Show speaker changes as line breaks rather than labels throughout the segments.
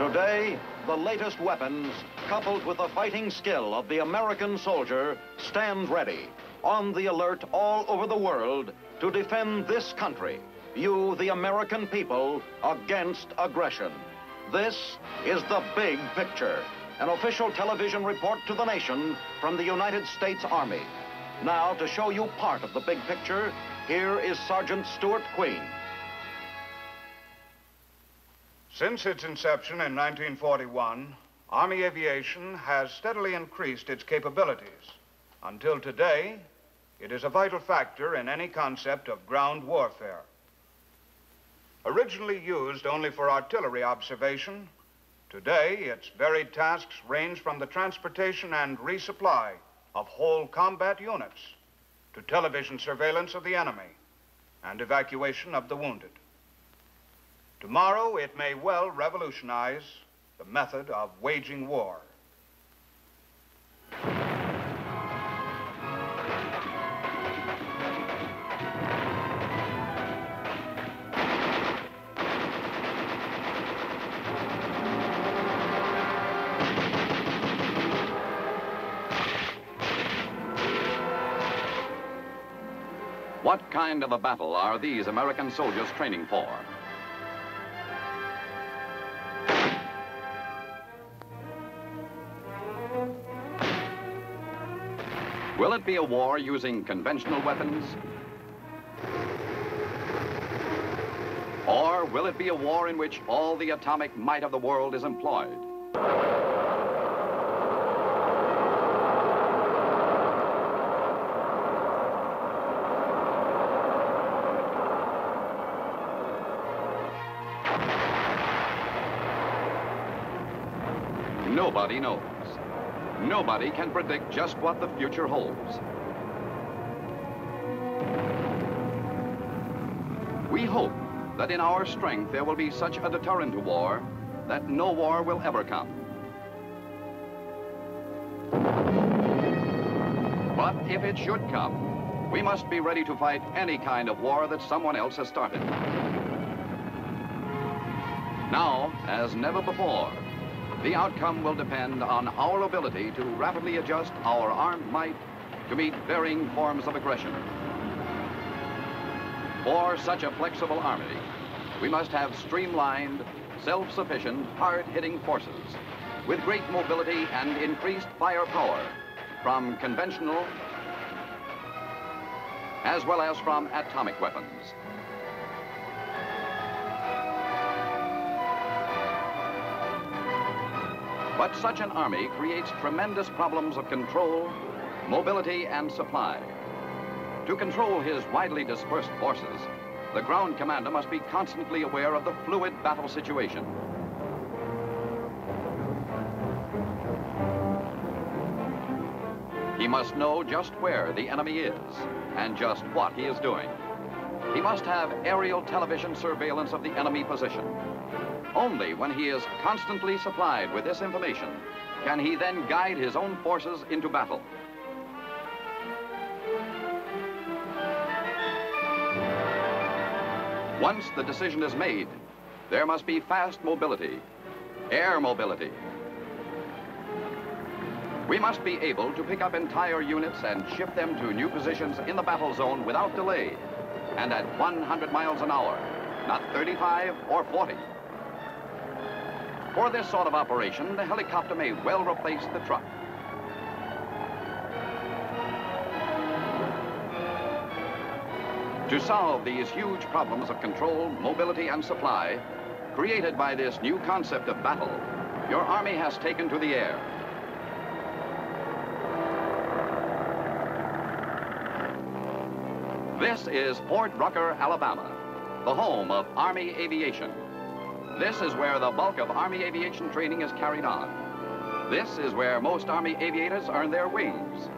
Today, the latest weapons, coupled with the fighting skill of the American soldier, stand ready, on the alert all over the world to defend this country, you, the American people, against aggression. This is The Big Picture, an official television report to the nation from the United States Army. Now, to show you part of the big picture, here is Sergeant Stuart Queen.
Since its inception in 1941, Army aviation has steadily increased its capabilities. Until today, it is a vital factor in any concept of ground warfare. Originally used only for artillery observation, today its varied tasks range from the transportation and resupply of whole combat units to television surveillance of the enemy and evacuation of the wounded. Tomorrow, it may well revolutionize the method of waging war.
What kind of a battle are these American soldiers training for? Will it be a war using conventional weapons? Or will it be a war in which all the atomic might of the world is employed? Nobody knows. Nobody can predict just what the future holds. We hope that in our strength there will be such a deterrent to war that no war will ever come. But if it should come, we must be ready to fight any kind of war that someone else has started. Now, as never before, the outcome will depend on our ability to rapidly adjust our armed might to meet varying forms of aggression. For such a flexible army, we must have streamlined, self-sufficient, hard-hitting forces with great mobility and increased firepower from conventional as well as from atomic weapons. But such an army creates tremendous problems of control, mobility, and supply. To control his widely dispersed forces, the ground commander must be constantly aware of the fluid battle situation. He must know just where the enemy is and just what he is doing. He must have aerial television surveillance of the enemy position. Only when he is constantly supplied with this information can he then guide his own forces into battle. Once the decision is made, there must be fast mobility, air mobility. We must be able to pick up entire units and shift them to new positions in the battle zone without delay and at 100 miles an hour, not 35 or 40. For this sort of operation, the helicopter may well replace the truck. To solve these huge problems of control, mobility, and supply created by this new concept of battle, your Army has taken to the air. This is Fort Brucker, Alabama, the home of Army aviation. This is where the bulk of Army aviation training is carried on. This is where most Army aviators earn their wings.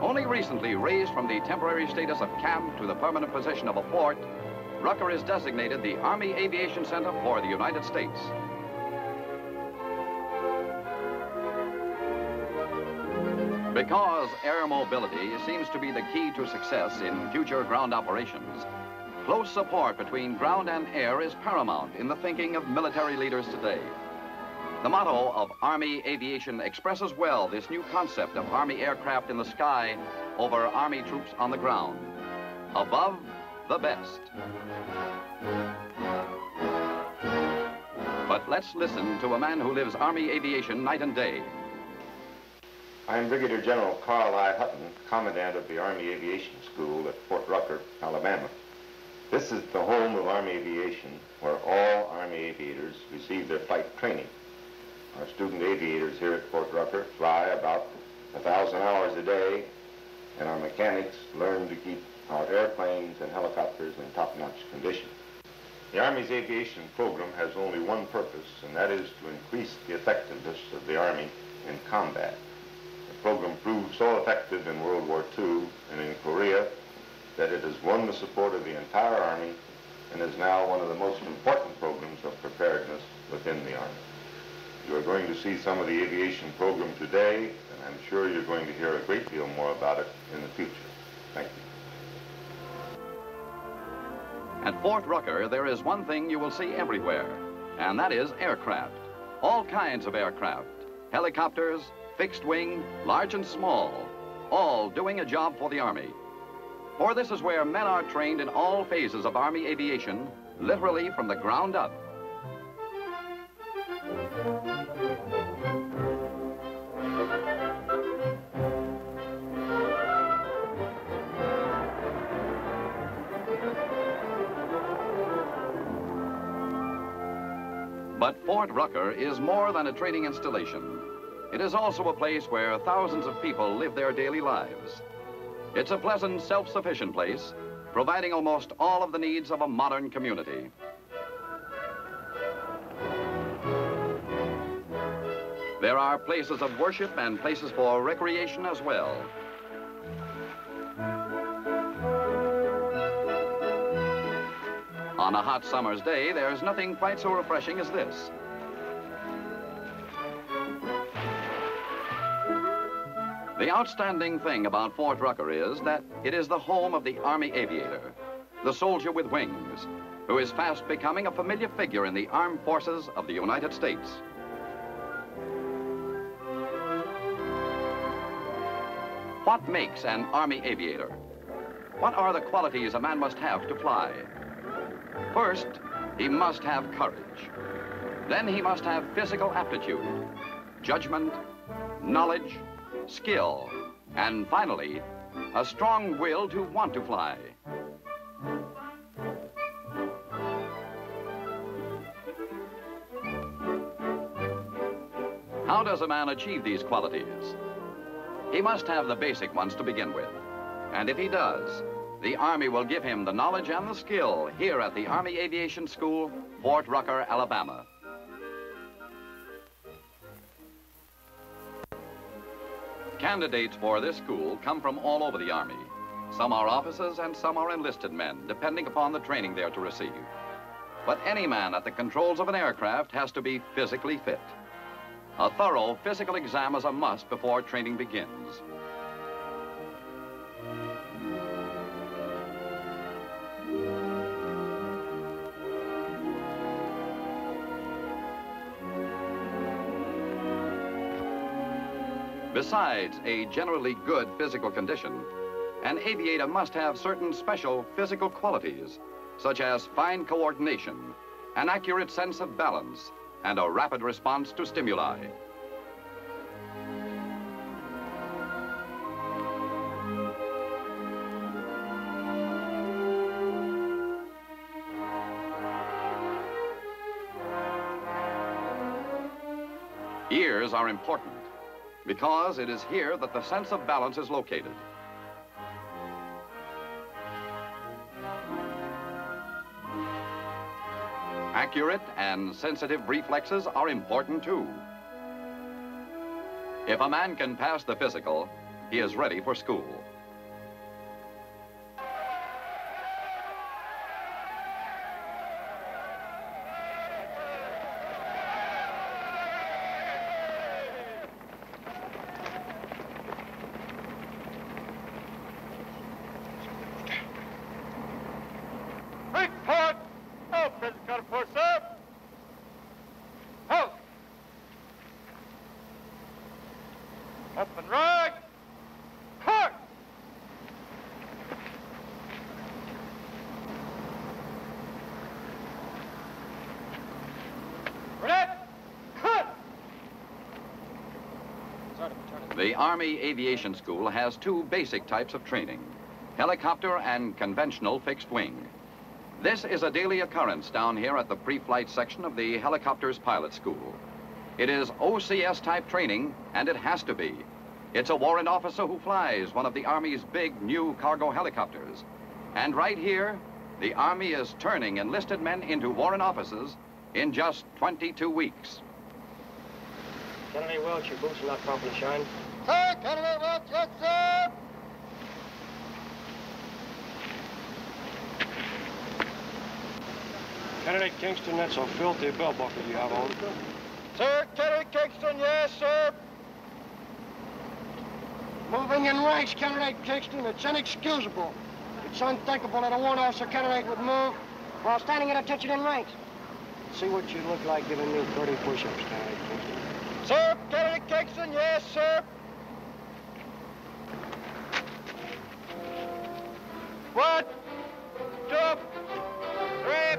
Only recently raised from the temporary status of camp to the permanent position of a fort, Brucker is designated the Army Aviation Center for the United States. Because air mobility seems to be the key to success in future ground operations, close support between ground and air is paramount in the thinking of military leaders today. The motto of Army aviation expresses well this new concept of Army aircraft in the sky over Army troops on the ground. Above the best. But let's listen to a man who lives Army aviation night and day.
I'm Brigadier General Carl I. Hutton, Commandant of the Army Aviation School at Fort Rucker, Alabama. This is the home of Army aviation, where all Army aviators receive their flight training. Our student aviators here at Fort Rucker fly about 1,000 hours a day, and our mechanics learn to keep our airplanes and helicopters in top-notch condition. The Army's aviation program has only one purpose, and that is to increase the effectiveness of the Army in combat. The program proved so effective in World War II and in Korea that it has won the support of the entire Army and is now one of the most important programs of preparedness within the Army. You are going to see some of the aviation program today, and I'm sure you're going to hear a great deal more about it in the future. Thank you.
At Fort Rucker, there is one thing you will see everywhere, and that is aircraft. All kinds of aircraft. Helicopters, fixed wing, large and small, all doing a job for the Army. For this is where men are trained in all phases of Army aviation, literally from the ground up. But Fort Rucker is more than a training installation. It is also a place where thousands of people live their daily lives. It's a pleasant, self-sufficient place, providing almost all of the needs of a modern community. There are places of worship and places for recreation as well. On a hot summer's day, there's nothing quite so refreshing as this. The outstanding thing about Fort Rucker is that it is the home of the Army aviator, the soldier with wings, who is fast becoming a familiar figure in the armed forces of the United States. What makes an Army aviator? What are the qualities a man must have to fly? First, he must have courage. Then he must have physical aptitude, judgment, knowledge, skill, and finally, a strong will to want to fly. How does a man achieve these qualities? He must have the basic ones to begin with. And if he does, the Army will give him the knowledge and the skill here at the Army Aviation School, Fort Rucker, Alabama. Candidates for this school come from all over the Army. Some are officers and some are enlisted men, depending upon the training they're to receive. But any man at the controls of an aircraft has to be physically fit. A thorough physical exam is a must before training begins. Besides a generally good physical condition, an aviator must have certain special physical qualities, such as fine coordination, an accurate sense of balance, and a rapid response to stimuli. Ears are important, because it is here that the sense of balance is located. Accurate and sensitive reflexes are important too. If a man can pass the physical, he is ready for school. The Army Aviation School has two basic types of training, helicopter and conventional fixed wing. This is a daily occurrence down here at the pre-flight section of the helicopter's pilot school. It is OCS type training, and it has to be. It's a warrant officer who flies one of the Army's big new cargo helicopters. And right here, the Army is turning enlisted men into warrant officers in just 22 weeks.
Candidate Welch, your boots are not properly shined.
Sir, Candidate Welch, yes, sir.
Candidate Kingston, that's a filthy belt buckle you have on.
Sir, Candidate Kingston, yes, sir. Moving in ranks, Candidate Kingston, it's inexcusable. It's unthinkable that a warrant officer candidate would move while standing at attention in ranks.
See what you look like giving me 30 push-ups, Candidate Kingston.
Sir, Candidate Kingston, yes, sir. 1, 2, 3,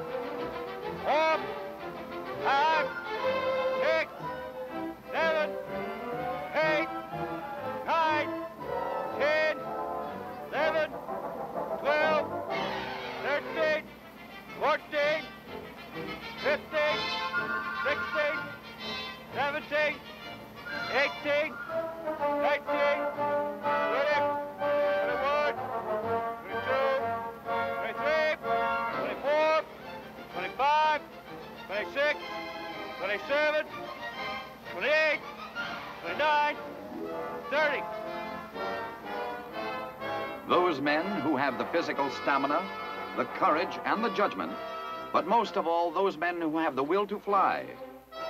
4, 5, 6, 7, 8, 9, 10, 11, 12, 13, 14, 15, 16, 17, 18, 19, 20, 21, 22, 23, 24, 25, 26, 27, 28, 29, 30.
Those men who have the physical stamina, the courage, and the judgment, but most of all, those men who have the will to fly.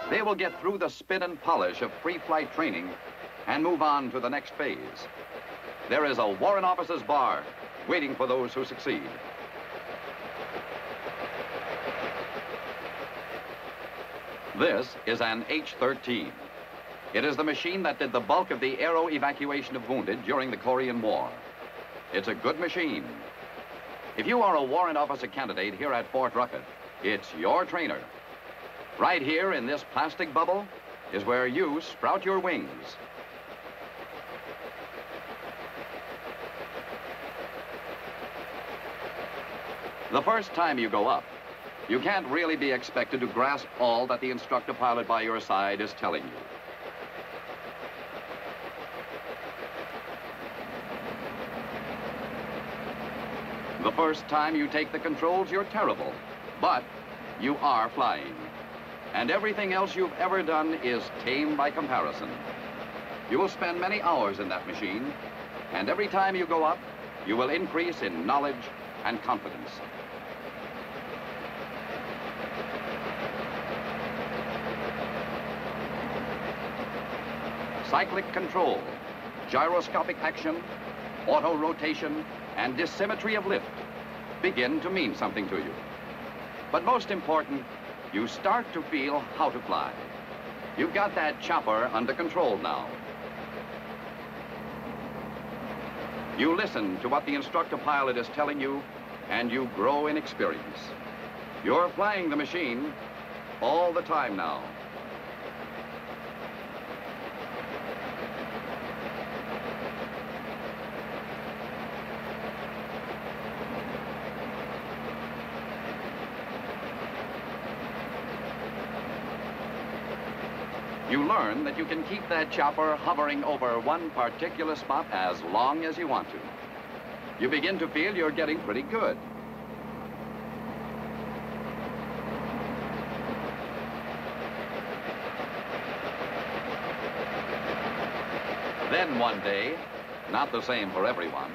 They will get through the spin and polish of pre-flight training and move on to the next phase. There is a warrant officer's bar waiting for those who succeed. This is an H-13. It is the machine that did the bulk of the aero evacuation of wounded during the Korean War. It's a good machine. If you are a warrant officer candidate here at Fort Rucker, it's your trainer. Right here in this plastic bubble is where you sprout your wings. The first time you go up, you can't really be expected to grasp all that the instructor pilot by your side is telling you. The first time you take the controls, you're terrible, but you are flying. And everything else you've ever done is tame by comparison. You will spend many hours in that machine, and every time you go up, you will increase in knowledge and confidence. Cyclic control, gyroscopic action, auto rotation, and dissymmetry of lift begin to mean something to you. But most important, you start to feel how to fly. You've got that chopper under control now. You listen to what the instructor pilot is telling you, and you grow in experience. You're flying the machine all the time now. You learn that you can keep that chopper hovering over one particular spot as long as you want to. You begin to feel you're getting pretty good. Then one day, not the same for everyone,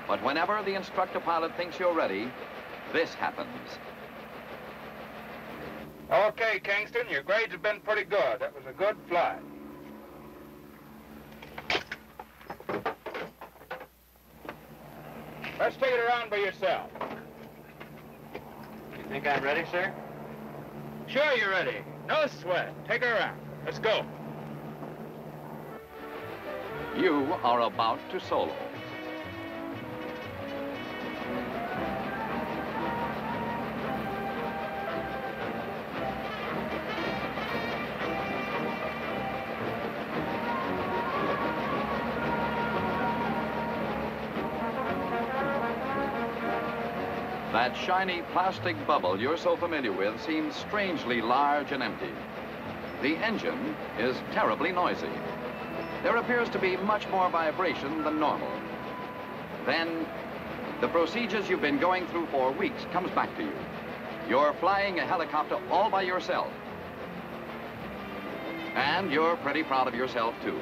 but whenever the instructor pilot thinks you're ready, this happens.
Okay, Kingston, your grades have been pretty good. That was a good flight. Let's take it around by yourself.
You think I'm ready, sir?
Sure you're ready. No sweat. Take her around. Let's go.
You are about to solo. That shiny plastic bubble you're so familiar with seems strangely large and empty. The engine is terribly noisy. There appears to be much more vibration than normal. Then, the procedures you've been going through for weeks comes back to you. You're flying a helicopter all by yourself. And you're pretty proud of yourself, too.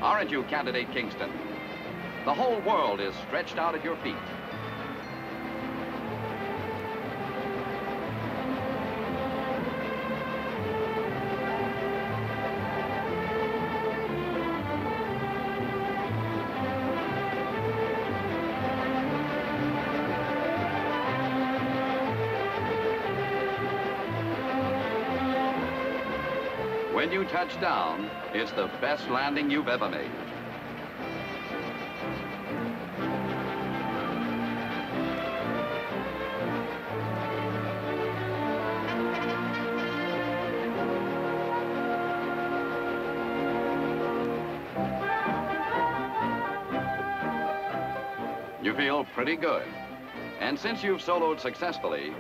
Aren't you, Candidate Kingston? The whole world is stretched out at your feet. When you touch down, it's the best landing you've ever made. You feel pretty good. And since you've soloed successfully,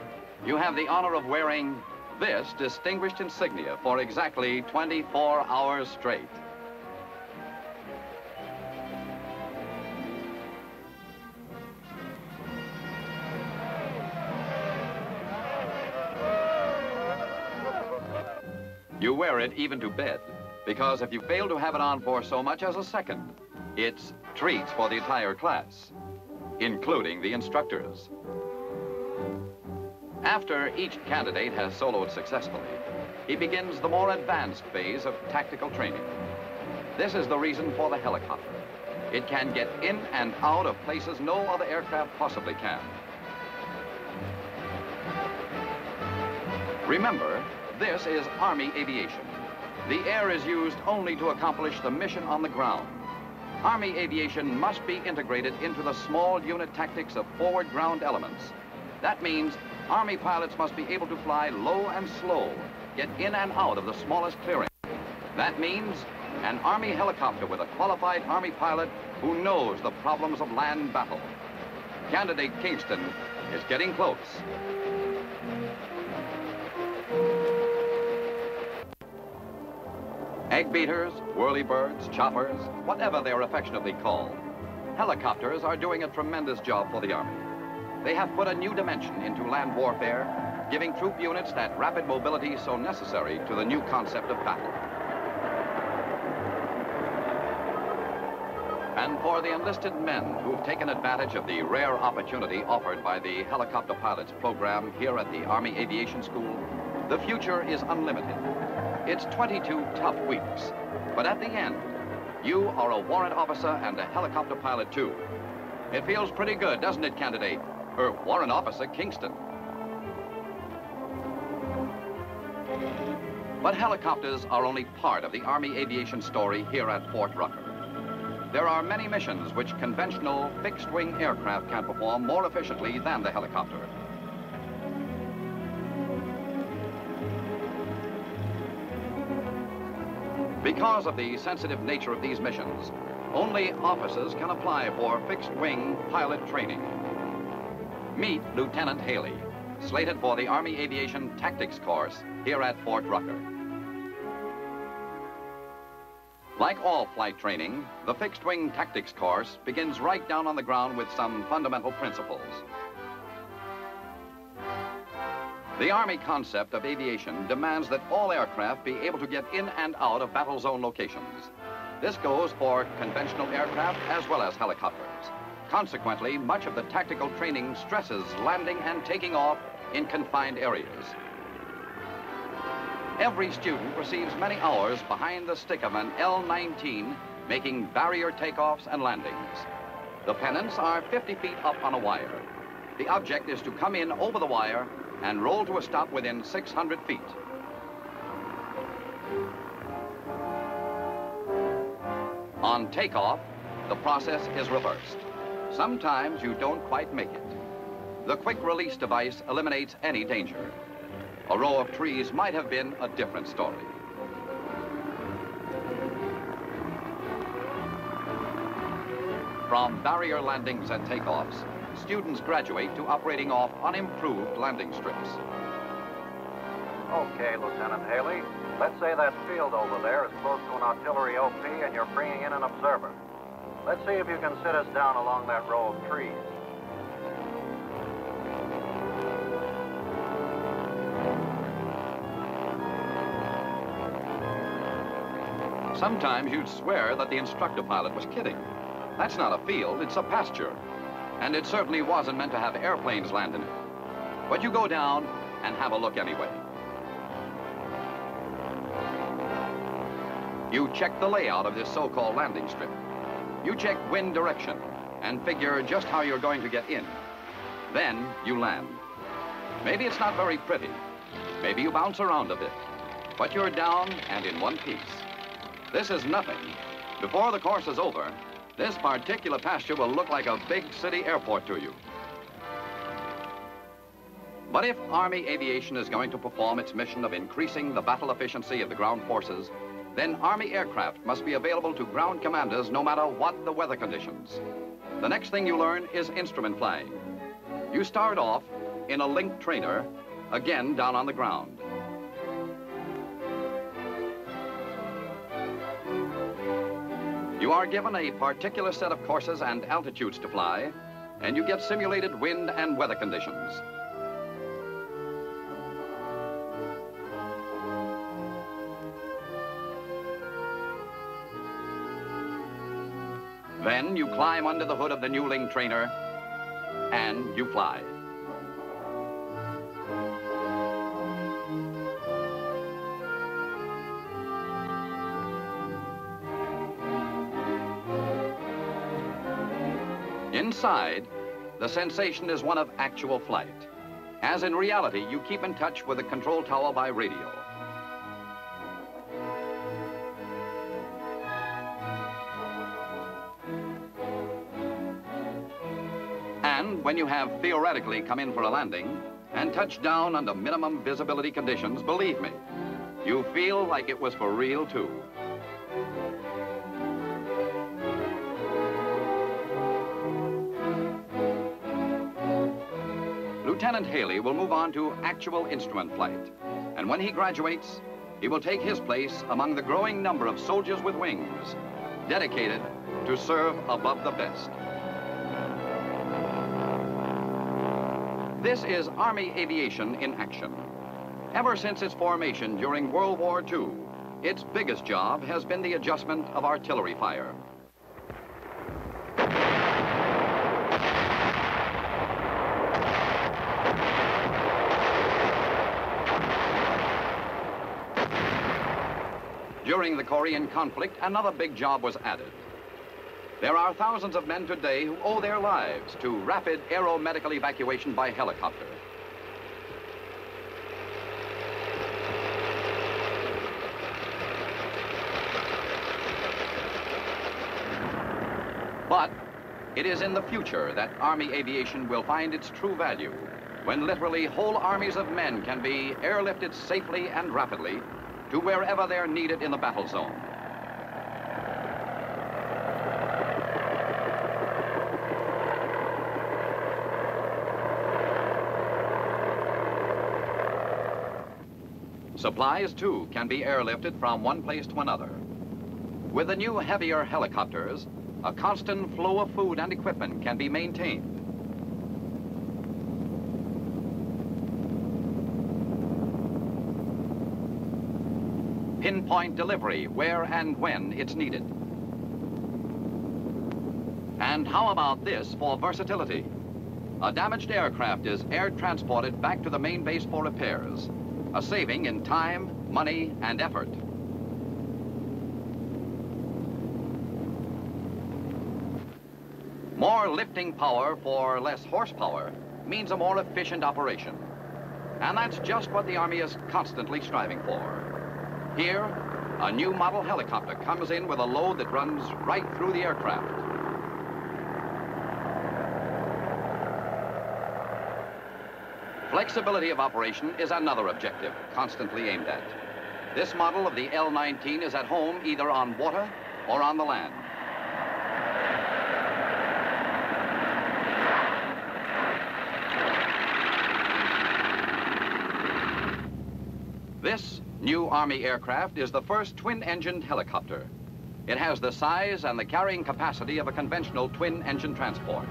you have the honor of wearing this distinguished insignia for exactly 24 hours straight. You wear it even to bed, because if you fail to have it on for so much as a second, it's treats for the entire class, including the instructors. After each candidate has soloed successfully, he begins the more advanced phase of tactical training. This is the reason for the helicopter. It can get in and out of places no other aircraft possibly can. Remember, this is Army aviation. The air is used only to accomplish the mission on the ground. Army aviation must be integrated into the small unit tactics of forward ground elements. That means Army pilots must be able to fly low and slow, get in and out of the smallest clearing. That means an Army helicopter with a qualified Army pilot who knows the problems of land battle. Candidate Kingston is getting close. Egg beaters, whirlybirds, choppers, whatever they're affectionately called, helicopters are doing a tremendous job for the Army. They have put a new dimension into land warfare, giving troop units that rapid mobility so necessary to the new concept of battle. And for the enlisted men who've taken advantage of the rare opportunity offered by the helicopter pilots program here at the Army Aviation School, the future is unlimited. It's 22 tough weeks, but at the end, you are a warrant officer and a helicopter pilot too. It feels pretty good, doesn't it, Candidate? Warrant Officer Kingston. But helicopters are only part of the Army aviation story here at Fort Rucker. There are many missions which conventional fixed-wing aircraft can perform more efficiently than the helicopter. Because of the sensitive nature of these missions, only officers can apply for fixed-wing pilot training. Meet Lieutenant Haley, slated for the Army Aviation Tactics course here at Fort Rucker. Like all flight training, the fixed-wing tactics course begins right down on the ground with some fundamental principles. The Army concept of aviation demands that all aircraft be able to get in and out of battle zone locations. This goes for conventional aircraft as well as helicopters. Consequently, much of the tactical training stresses landing and taking off in confined areas. Every student receives many hours behind the stick of an L-19 making barrier takeoffs and landings. The pennants are 50 feet up on a wire. The object is to come in over the wire and roll to a stop within 600 feet. On takeoff, the process is reversed. Sometimes you don't quite make it. The quick release device eliminates any danger. A row of trees might have been a different story. From barrier landings and takeoffs students graduate to operating off unimproved landing strips.
Okay, Lieutenant Haley. Let's say that field over there is close to an artillery OP and you're bringing in an observer. Let's see if you can sit us down along that row of trees.
Sometimes you'd swear that the instructor pilot was kidding. That's not a field, it's a pasture. And it certainly wasn't meant to have airplanes land in it. But you go down and have a look anyway. You check the layout of this so-called landing strip. You check wind direction and figure just how you're going to get in. Then you land. Maybe it's not very pretty. Maybe you bounce around a bit. But you're down and in one piece. This is nothing. Before the course is over, this particular pasture will look like a big city airport to you. But if Army aviation is going to perform its mission of increasing the battle efficiency of the ground forces, then Army aircraft must be available to ground commanders no matter what the weather conditions. The next thing you learn is instrument flying. You start off in a linked trainer, again down on the ground. You are given a particular set of courses and altitudes to fly, and you get simulated wind and weather conditions. Then you climb under the hood of the new Ling trainer, and you fly. Inside, the sensation is one of actual flight, as in reality you keep in touch with the control tower by radio. And when you have theoretically come in for a landing and touch down under minimum visibility conditions, believe me, you feel like it was for real too. Lieutenant Haley will move on to actual instrument flight, and when he graduates, he will take his place among the growing number of soldiers with wings, dedicated to serve above the best. This is Army aviation in action. Ever since its formation during World War II, its biggest job has been the adjustment of artillery fire. During the Korean conflict, another big job was added. There are thousands of men today who owe their lives to rapid aeromedical evacuation by helicopter. But it is in the future that Army aviation will find its true value, when literally whole armies of men can be airlifted safely and rapidly to wherever they're needed in the battle zone. Supplies, too, can be airlifted from one place to another. With the new heavier helicopters, a constant flow of food and equipment can be maintained. Pinpoint delivery where and when it's needed. And how about this for versatility? A damaged aircraft is air transported back to the main base for repairs, a saving in time, money, and effort. More lifting power for less horsepower means a more efficient operation. And that's just what the Army is constantly striving for. Here, a new model helicopter comes in with a load that runs right through the aircraft. Flexibility of operation is another objective constantly aimed at. This model of the L-19 is at home either on water or on the land. This new Army aircraft is the first twin-engined helicopter. It has the size and the carrying capacity of a conventional twin-engine transport.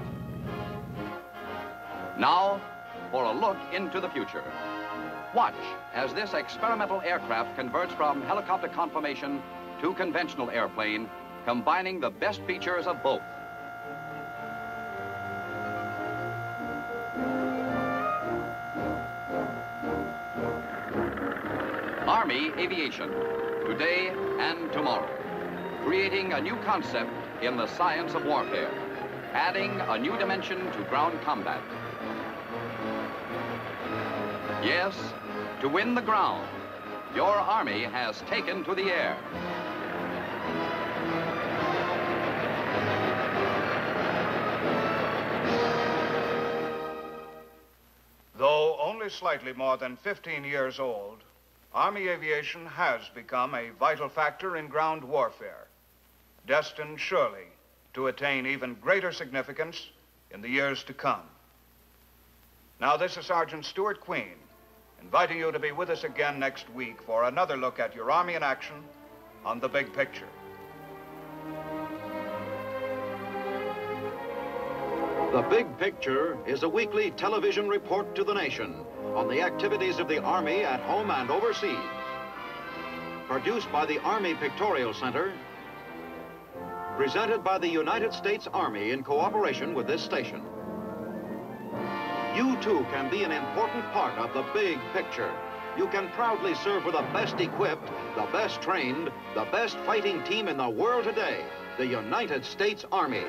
Now, for a look into the future. Watch as this experimental aircraft converts from helicopter conformation to conventional airplane, combining the best features of both. Army Aviation, today and tomorrow, creating a new concept in the science of warfare, adding a new dimension to ground combat. Yes, to win the ground, your Army has taken to the air.
Though only slightly more than 15 years old, Army aviation has become a vital factor in ground warfare, destined surely to attain even greater significance in the years to come. Now, this is Sergeant Stuart Queen, inviting you to be with us again next week for another look at your Army in action on The Big Picture.
The Big Picture is a weekly television report to the nation on the activities of the Army at home and overseas. Produced by the Army Pictorial Center, presented by the United States Army in cooperation with this station. You too can be an important part of the big picture. You can proudly serve with the best equipped, the best trained, the best fighting team in the world today, the United States Army.